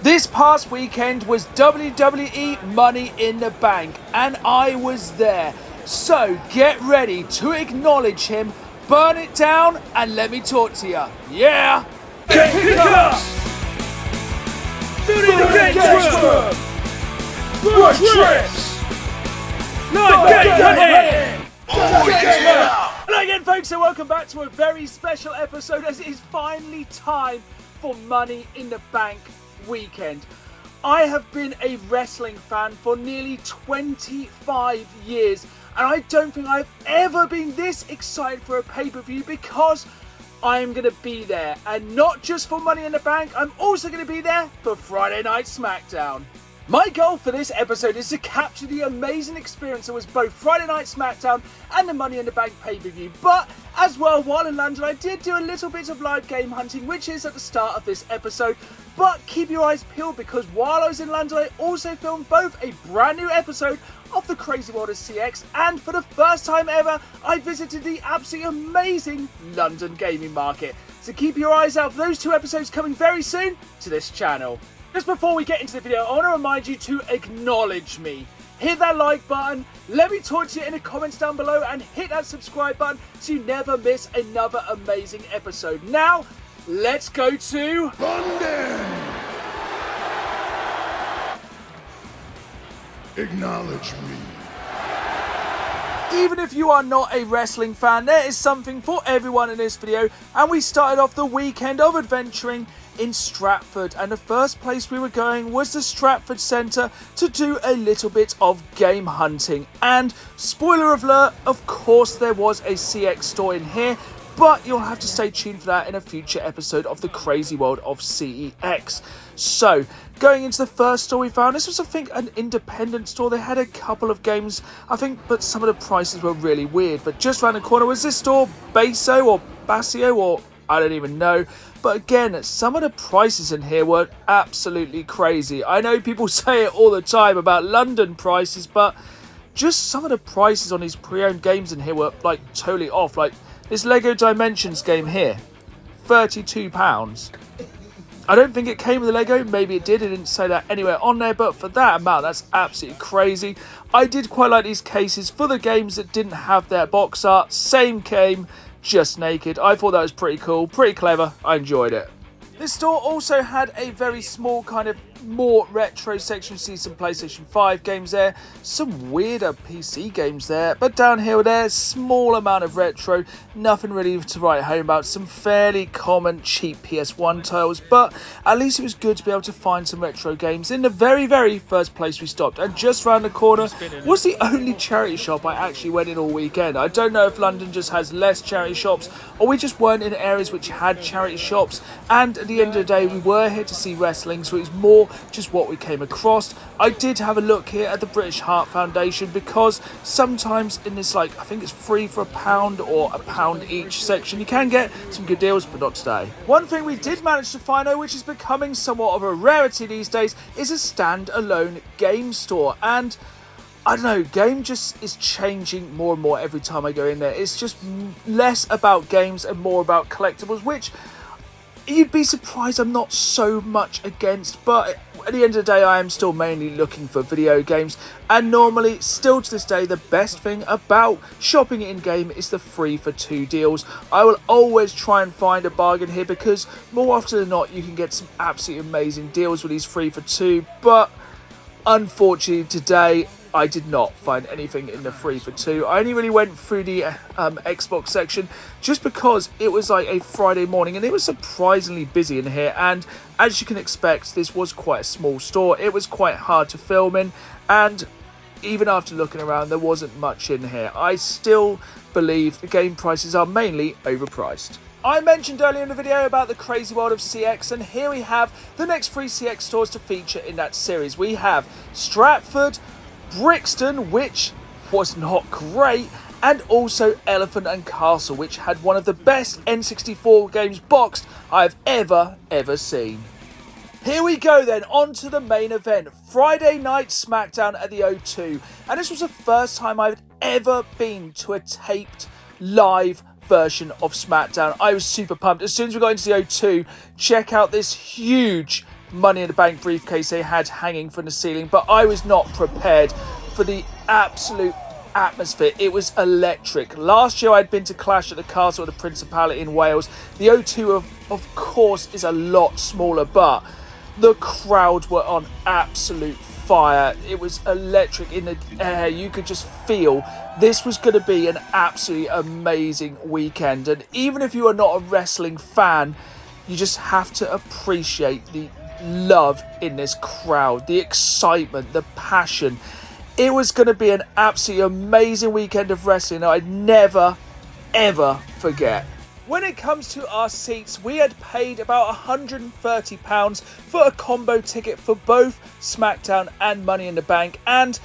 This past weekend was WWE Money in the Bank, and I was there. So get ready to acknowledge him, burn it down, and let me talk to you. Yeah! Get pick up! Run tricks! Hello again, folks, and welcome back to a very special episode as it is finally time for Money in the Bank weekend. I have been a wrestling fan for nearly 25 years, and I don't think I've ever been this excited for a pay-per-view because I am going to be there. And not just for Money in the Bank, I'm also going to be there for Friday Night Smackdown. My goal for this episode is to capture the amazing experience that was both Friday Night Smackdown and the Money in the Bank pay-per-view. But as well, while in London, I did do a little bit of live game hunting, which is at the start of this episode. But keep your eyes peeled because while I was in London, I also filmed both a brand new episode of The Crazy World of CX, and for the first time ever, I visited the absolutely amazing London gaming market. So keep your eyes out for those two episodes coming very soon to this channel. Just before we get into the video, I want to remind you to acknowledge me. Hit that like button, let me talk to you in the comments down below, and hit that subscribe button so you never miss another amazing episode. Now, let's go to London! Acknowledge me. Even if you are not a wrestling fan, there is something for everyone in this video, and we started off the weekend of adventuring in Stratford, and the first place we were going was the Stratford Centre to do a little bit of game hunting. And spoiler alert, of course there was a CX store in here, but you'll have to stay tuned for that in a future episode of the Crazy World of CEX. So, going into the first store we found, this was I think an independent store. They had a couple of games, I think, but some of the prices were really weird. But just around the corner was this store, Baso or Basio, or I don't even know. But again, some of the prices in here were absolutely crazy. I know people say it all the time about London prices, but just some of the prices on these pre-owned games in here were like totally off. Like this Lego Dimensions game here, £32. I don't think it came with the Lego, maybe it did, it didn't say that anywhere on there, but for that amount, that's absolutely crazy. I did quite like these cases for the games that didn't have their box art, same game, just naked. I thought that was pretty cool, pretty clever, I enjoyed it. This store also had a very small kind of more retro section. See some PlayStation 5 games there, some weirder PC games there, but down here or there, small amount of retro, nothing really to write home about, some fairly common cheap PS1 titles, but at least it was good to be able to find some retro games in the very first place we stopped. And just round the corner was the only charity shop I actually went in all weekend. I don't know if London just has less charity shops or we just weren't in areas which had charity shops, and at the end of the day we were here to see wrestling, so it was more just what we came across. I did have a look here at the British Heart Foundation because sometimes in this, like, I think it's free for £1 or £1 each section, you can get some good deals, but not today. One thing we did manage to find though, which is becoming somewhat of a rarity these days, is a standalone game store. And I don't know, game just is changing more and more every time I go in there. It's just less about games and more about collectibles, which you'd be surprised I'm not so much against, but at the end of the day I am still mainly looking for video games, and normally, still to this day, the best thing about shopping in-game is the 3 for 2 deals. I will always try and find a bargain here because more often than not you can get some absolutely amazing deals with these 3 for 2, but unfortunately today I did not find anything in the 3 for 2. I only really went through the Xbox section just because it was like a Friday morning and it was surprisingly busy in here, and as you can expect, this was quite a small store. It was quite hard to film in, and even after looking around there wasn't much in here. I still believe the game prices are mainly overpriced. I mentioned earlier in the video about the Crazy World of CX, and here we have the next 3 CX stores to feature in that series. We have Stratford, Brixton, which was not great, and also Elephant and Castle, which had one of the best N64 games boxed I've ever seen. Here we go then, on to the main event, Friday Night Smackdown at the O2, and this was the first time I've ever been to a taped live version of Smackdown. I was super pumped. As soon as we got into the O2, check out this huge Money in the Bank briefcase they had hanging from the ceiling, but I was not prepared for the absolute atmosphere. It was electric. Last year I'd been to Clash at the Castle of the Principality in Wales. The O2 of course is a lot smaller, but the crowd were on absolute fire. It was electric in the air. You could just feel this was going to be an absolutely amazing weekend. And even if you are not a wrestling fan, you just have to appreciate the love in this crowd, the excitement, the passion. It was going to be an absolutely amazing weekend of wrestling I'd never, ever forget. When it comes to our seats, we had paid about £130 for a combo ticket for both Smackdown and Money in the Bank, and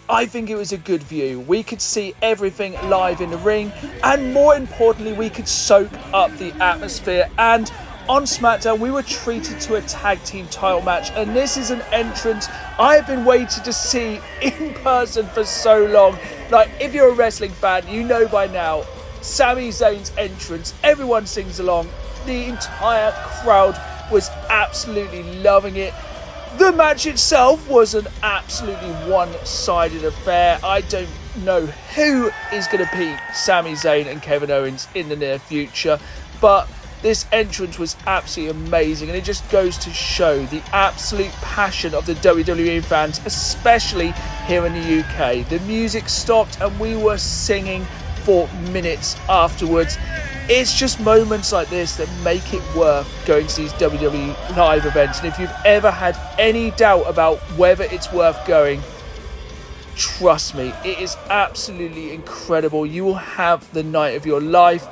I think it was a good view. We could see everything live in the ring, and more importantly, we could soak up the atmosphere. And on SmackDown, we were treated to a tag team title match, and this is an entrance I have been waiting to see in person for so long. Like, if you're a wrestling fan, you know by now, Sami Zayn's entrance, everyone sings along. The entire crowd was absolutely loving it. The match itself was an absolutely one-sided affair. I don't know who is going to beat Sami Zayn and Kevin Owens in the near future, but this entrance was absolutely amazing, and it just goes to show the absolute passion of the WWE fans, especially here in the UK. The music stopped and we were singing for minutes afterwards. It's just moments like this that make it worth going to these WWE live events. And if you've ever had any doubt about whether it's worth going, trust me, it is absolutely incredible. You will have the night of your life.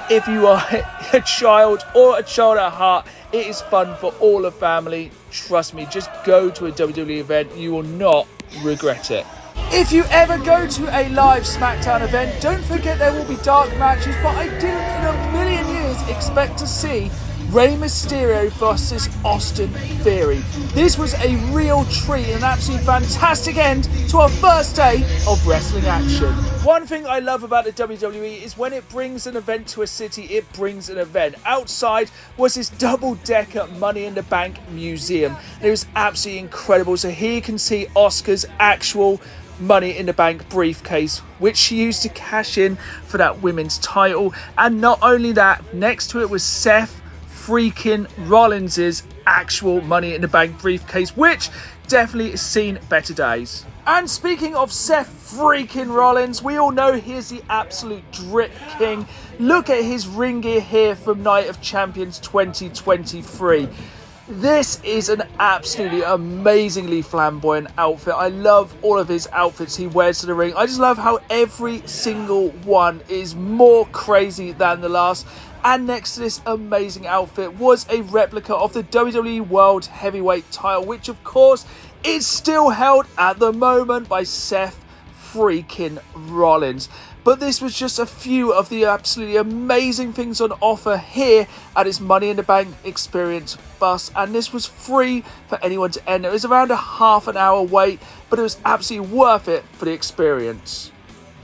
If you are a child or a child at heart, it is fun for all the family. Trust me, just go to a WWE event. You will not regret it. If you ever go to a live SmackDown event, don't forget there will be dark matches, but I didn't in a million years expect to see Rey Mysterio versus Austin Theory. This was a real treat and an absolutely fantastic end to our first day of wrestling action. One thing I love about the WWE is when it brings an event to a city, it brings an event. Outside was this double-decker Money in the Bank museum. And it was absolutely incredible. So here you can see Asuka's actual Money in the Bank briefcase, which she used to cash in for that women's title. And not only that, next to it was Seth freaking Rollins' actual Money in the Bank briefcase, which definitely has seen better days. And speaking of Seth freaking Rollins, we all know he is the absolute drip king. Look at his ring gear here from Night of Champions 2023. This is an absolutely amazingly flamboyant outfit. I love all of his outfits he wears to the ring. I just love how every single one is more crazy than the last. And next to this amazing outfit was a replica of the WWE World Heavyweight title, which of course is still held at the moment by Seth freaking Rollins. But this was just a few of the absolutely amazing things on offer here at his Money in the Bank Experience bus. And this was free for anyone to enter. It was around a half an hour wait, but it was absolutely worth it for the experience.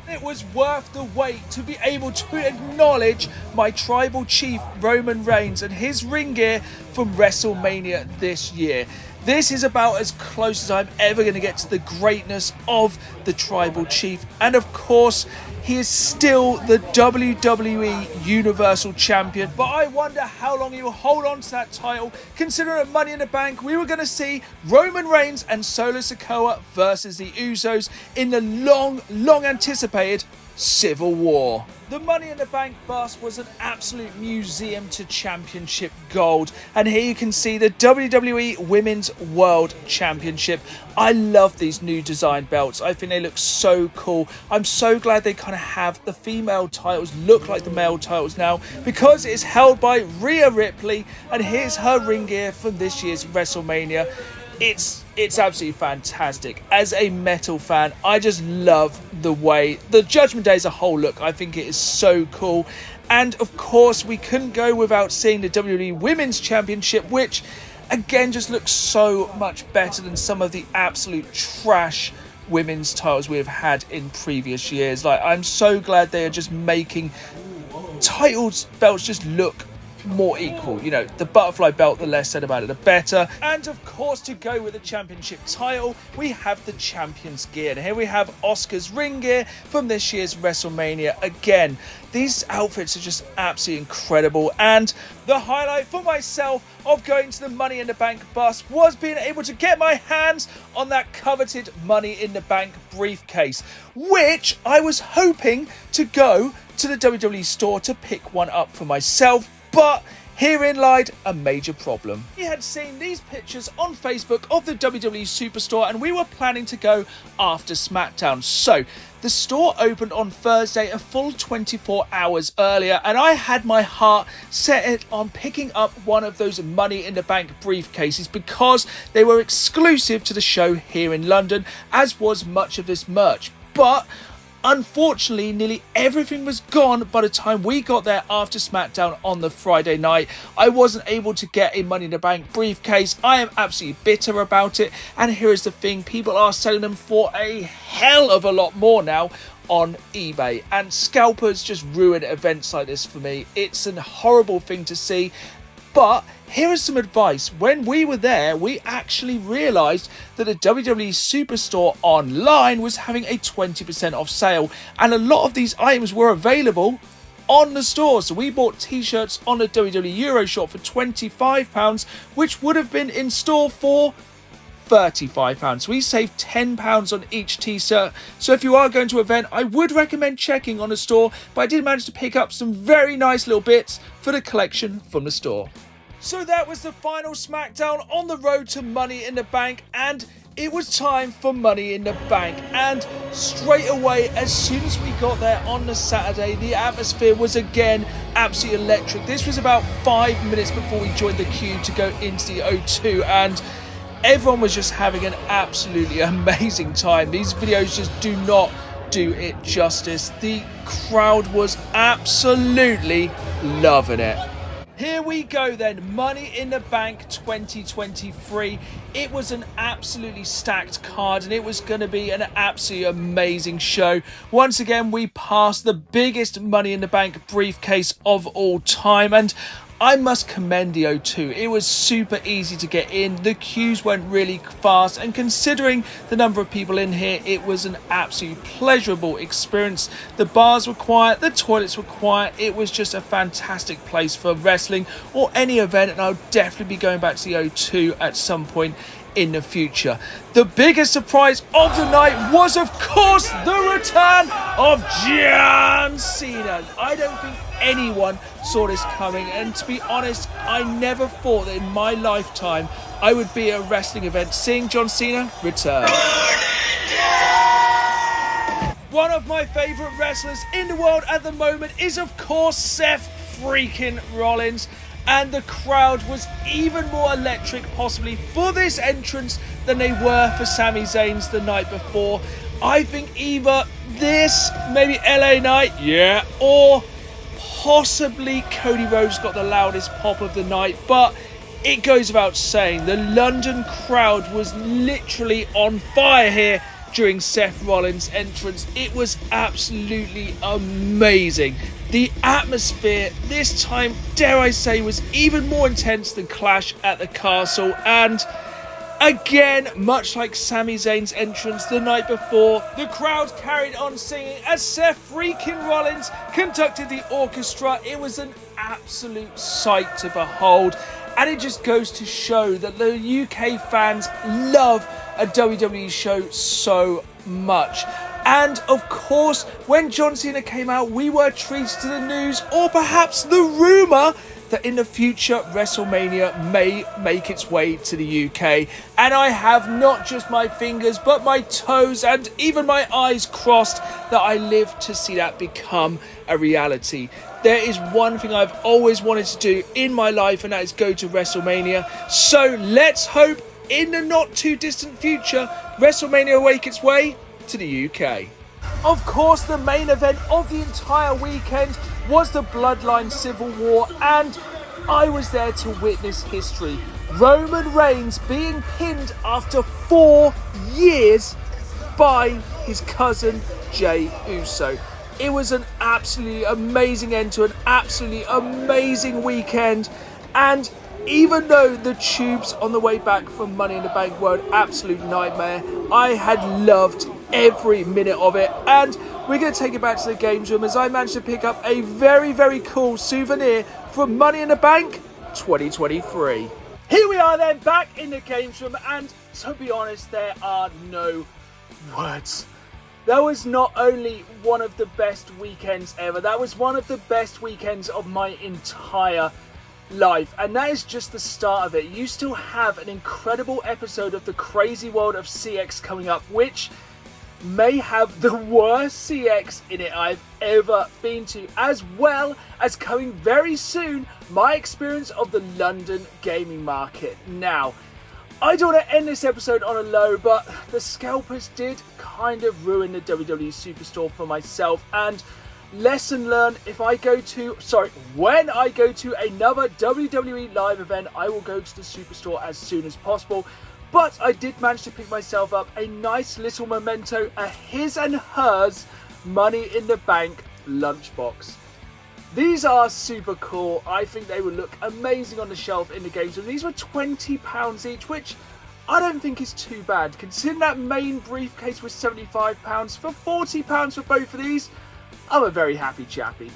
It was worth the wait to be able to acknowledge my tribal chief Roman Reigns and his ring gear from WrestleMania this year. This is about as close as I'm ever going to get to the greatness of the tribal chief. And of course, he is still the WWE Universal Champion. But I wonder how long he will hold on to that title, considering at Money in the Bank, we were going to see Roman Reigns and Solo Sikoa versus the Usos in the long anticipated Civil War. The Money in the Bank bus was an absolute museum to championship gold. And here you can see the WWE Women's World Championship. I love these new design belts. I think they look so cool. I'm so glad they kind of have the female titles look like the male titles now, because it's held by Rhea Ripley. And here's her ring gear from this year's WrestleMania. It's absolutely fantastic. As a metal fan, I just love the way the Judgment Day as a whole look. I think it is so cool. And of course, we couldn't go without seeing the WWE Women's Championship, which again just looks so much better than some of the absolute trash women's titles we have had in previous years. Like, I'm so glad they are just making titles belts just look more equal. You know, the butterfly belt, the less said about it, the better. And of course, to go with the championship title, we have the champion's gear. And here we have Asuka's ring gear from this year's WrestleMania again. These outfits are just absolutely incredible. And the highlight for myself of going to the Money in the Bank bus was being able to get my hands on that coveted Money in the Bank briefcase, which I was hoping to go to the WWE store to pick one up for myself, but herein lied a major problem. We had seen these pictures on Facebook of the WWE Superstore and we were planning to go after Smackdown. So the store opened on Thursday a full 24 hours earlier, and I had my heart set on picking up one of those Money in the Bank briefcases because they were exclusive to the show here in London, as was much of this merch. But unfortunately, nearly everything was gone by the time we got there after Smackdown on the Friday night. I wasn't able to get a Money in the Bank briefcase. I am absolutely bitter about it. And here is the thing, people are selling them for a hell of a lot more now on eBay. And scalpers just ruin events like this for me. It's a horrible thing to see. But here is some advice. When we were there, we actually realised that the WWE Superstore online was having a 20% off sale. And a lot of these items were available on the store. So we bought t-shirts on the WWE Euroshop for £25, which would have been in store for £35. We saved £10 on each t-shirt. So if you are going to an event, I would recommend checking on the store. But I did manage to pick up some very nice little bits for the collection from the store. So that was the final Smackdown on the road to Money in the Bank, and it was time for Money in the Bank. And straight away, as soon as we got there on the Saturday, the atmosphere was again absolutely electric. This was about 5 minutes before we joined the queue to go into the O2, and everyone was just having an absolutely amazing time. These videos just do not do it justice. The crowd was absolutely loving it. Here we go then, Money in the Bank 2023. It was an absolutely stacked card and it was going to be an absolutely amazing show. Once again, we passed the biggest Money in the Bank briefcase of all time, and I must commend the O2. It was super easy to get in. The queues went really fast, and considering the number of people in here, it was an absolutely pleasurable experience. The bars were quiet, the toilets were quiet. It was just a fantastic place for wrestling or any event, and I'll definitely be going back to the O2 at some point in the future. The biggest surprise of the night was, of course, the return of John Cena. I don't think anyone saw this coming, and to be honest, I never thought that in my lifetime I would be at a wrestling event seeing John Cena return. One of my favourite wrestlers in the world at the moment is, of course, Seth freaking Rollins. And the crowd was even more electric possibly for this entrance than they were for Sami Zayn's the night before. I think either this, maybe LA Knight, yeah, or possibly Cody Rhodes got the loudest pop of the night. But it goes without saying, the London crowd was literally on fire here during Seth Rollins' entrance. It was absolutely amazing. The atmosphere this time, dare I say, was even more intense than Clash at the Castle. And again, much like Sami Zayn's entrance the night before, the crowd carried on singing as Seth freaking Rollins conducted the orchestra. It was an absolute sight to behold. And it just goes to show that the UK fans love a WWE show so much. And of course, when John Cena came out, we were treated to the news, or perhaps the rumour, that in the future WrestleMania may make its way to the UK. And I have not just my fingers but my toes and even my eyes crossed that I live to see that become a reality. There is one thing I've always wanted to do in my life, and that is go to WrestleMania. So let's hope in the not too distant future WrestleMania will make its way to the UK. Of course, the main event of the entire weekend was the Bloodline Civil War, and I was there to witness history. Roman Reigns being pinned after 4 years by his cousin Jey Uso. It was an absolutely amazing end to an absolutely amazing weekend, and even though the tubes on the way back from Money in the Bank were an absolute nightmare, I had loved every minute of it. And we're going to take it back to the games room as I managed to pick up a very, very cool souvenir from Money in the Bank 2023. Here we are then, back in the games room, and to be honest, there are no words. That was not only one of the best weekends ever, that was one of the best weekends of my entire life, and that is just the start of it. You still have an incredible episode of the Crazy World of CX coming up, which may have the worst CX in it I've ever been to, as well as coming very soon my experience of the London gaming market. Now, I don't want to end this episode on a low, but the scalpers did kind of ruin the WWE Superstore for myself, and lesson learned, when I go to another WWE live event, I will go to the Superstore as soon as possible. But I did manage to pick myself up a nice little memento, a his and hers Money in the Bank lunchbox. These are super cool. I think they would look amazing on the shelf in the games room. These were £20 each, which I don't think is too bad. Considering that main briefcase was £75, for £40 for both of these, I'm a very happy chappy.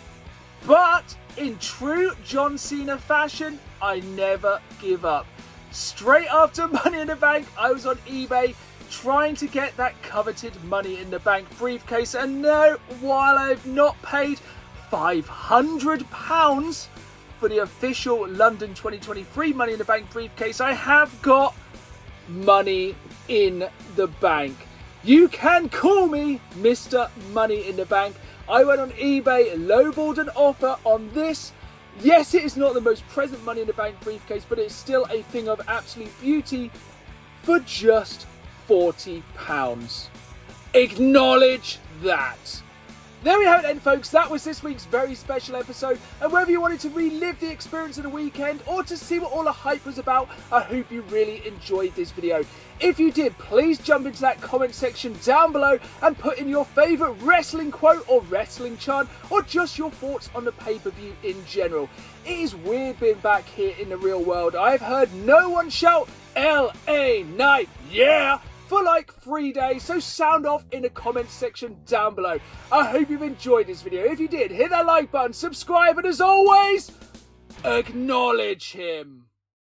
But in true John Cena fashion, I never give up. Straight after Money in the Bank, I was on eBay trying to get that coveted Money in the Bank briefcase, and no, while I've not paid £500 for the official London 2023 Money in the Bank briefcase, I have got Money in the Bank. You can call me Mr. Money in the Bank. I went on eBay, lowballed an offer on this. Yes, it is not the most present Money in the Bank briefcase, but it's still a thing of absolute beauty for just £40. Acknowledge that. There we have it then, folks. That was this week's very special episode, and whether you wanted to relive the experience of the weekend or to see what all the hype was about, I hope you really enjoyed this video. If you did, please jump into that comment section down below and put in your favourite wrestling quote or wrestling chant, or just your thoughts on the pay-per-view in general. It is weird being back here in the real world. I've heard no one shout LA Knight, yeah, for like 3 days, so sound off in the comments section down below. I hope you've enjoyed this video. If you did, hit that like button, subscribe, and as always, acknowledge him.